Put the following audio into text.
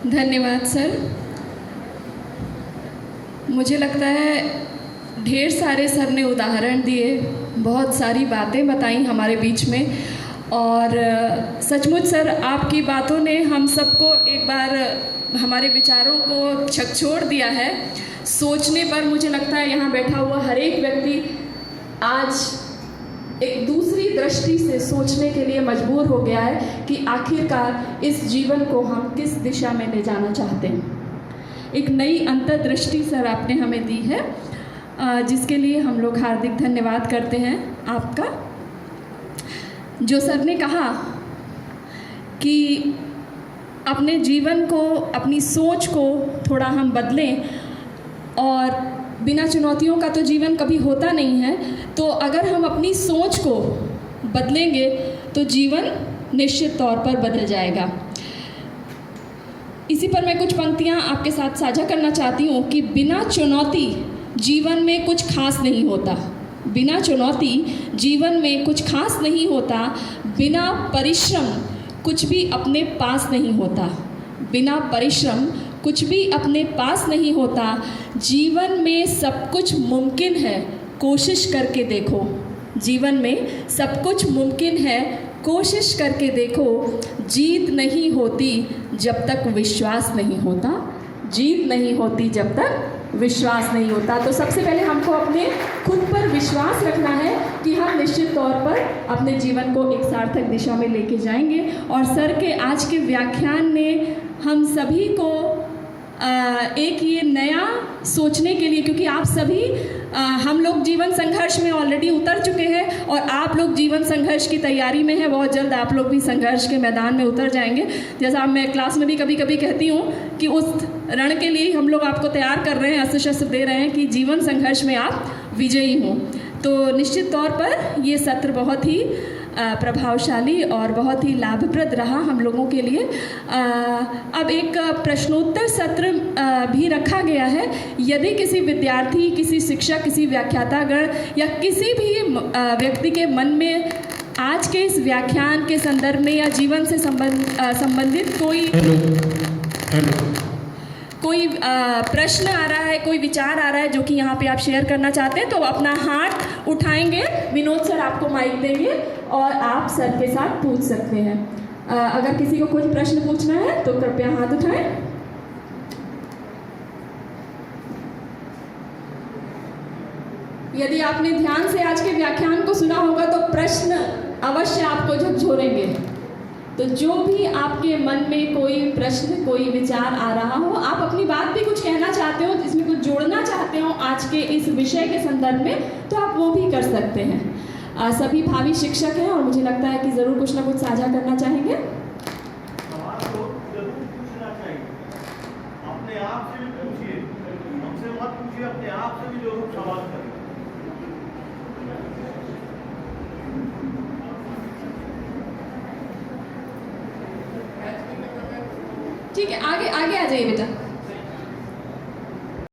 धन्यवाद सर। मुझे लगता है ढेर सारे सर ने उदाहरण दिए, बहुत सारी बातें बताई हमारे बीच में, और सचमुच सर आपकी बातों ने हम सबको एक बार हमारे विचारों को झकझोर दिया है। सोचने पर मुझे लगता है यहाँ बैठा हुआ हर एक व्यक्ति आज एक दूसरी दृष्टि से सोचने के लिए मजबूर हो गया है कि आखिरकार इस जीवन को हम किस दिशा में ले जाना चाहते हैं। एक नई अंतर्दृष्टि सर आपने हमें दी है, जिसके लिए हम लोग हार्दिक धन्यवाद करते हैं आपका। जो सर ने कहा कि अपने जीवन को, अपनी सोच को थोड़ा हम बदलें, और बिना चुनौतियों का तो जीवन कभी होता नहीं है, तो अगर हम अपनी सोच को बदलेंगे तो जीवन निश्चित तौर पर बदल जाएगा। इसी पर मैं कुछ पंक्तियाँ आपके साथ साझा करना चाहती हूँ कि बिना चुनौती जीवन में कुछ खास नहीं होता। बिना चुनौती जीवन में कुछ खास नहीं होता। बिना परिश्रम कुछ भी अपने पास नहीं होता। बिना परिश्रम कुछ भी अपने पास नहीं होता। जीवन में सब कुछ मुमकिन है, कोशिश करके देखो। जीवन में सब कुछ मुमकिन है, कोशिश करके देखो। जीत नहीं होती जब तक विश्वास नहीं होता। जीत नहीं होती जब तक विश्वास नहीं होता। तो सबसे पहले हमको अपने खुद पर विश्वास रखना है कि हम निश्चित तौर पर अपने जीवन को एक सार्थक दिशा में लेके जाएंगे। और सर के आज के व्याख्यान ने हम सभी को एक ये नया सोचने के लिए, क्योंकि आप सभी हम लोग जीवन संघर्ष में ऑलरेडी उतर चुके हैं और आप लोग जीवन संघर्ष की तैयारी में हैं। बहुत जल्द आप लोग भी संघर्ष के मैदान में उतर जाएंगे। जैसा मैं क्लास में भी कभी कभी कहती हूँ कि उस रण के लिए हम लोग आपको तैयार कर रहे हैं, अस्त्र शस्त्र दे रहे हैं कि जीवन संघर्ष में आप विजयी हों। तो निश्चित तौर पर ये सत्र बहुत ही प्रभावशाली और बहुत ही लाभप्रद रहा हम लोगों के लिए। अब एक प्रश्नोत्तर सत्र भी रखा गया है। यदि किसी विद्यार्थी, किसी शिक्षक, किसी व्याख्यातागण या किसी भी व्यक्ति के मन में आज के इस व्याख्यान के संदर्भ में या जीवन से संबंधित कोई प्रश्न आ रहा है, कोई विचार आ रहा है जो कि यहाँ पे आप शेयर करना चाहते हैं, तो अपना हाथ उठाएंगे। विनोद सर आपको माइक देंगे और आप सर के साथ पूछ सकते हैं। अगर किसी को कोई प्रश्न पूछना है तो कृपया हाथ उठाएं। यदि आपने ध्यान से आज के व्याख्यान को सुना होगा तो प्रश्न अवश्य आपको झकझोरेंगे। तो जो भी आपके मन में कोई प्रश्न, कोई विचार आ रहा हो, आप अपनी बात भी कुछ कहना चाहते हो, जिसमें कुछ जोड़ना चाहते हो आज के इस विषय के संदर्भ में, तो आप वो भी कर सकते हैं। सभी भावी शिक्षक हैं और मुझे लगता है कि ज़रूर कुछ ना कुछ साझा करना चाहेंगे। सवाल तो जरूर पूछना चाहिए, अपने आप से भी पूछिए, हमसे मत पूछिए, अपने आप से भी जरूर सवाल करें। ठीक है, आगे आगे आ जाइए बेटा।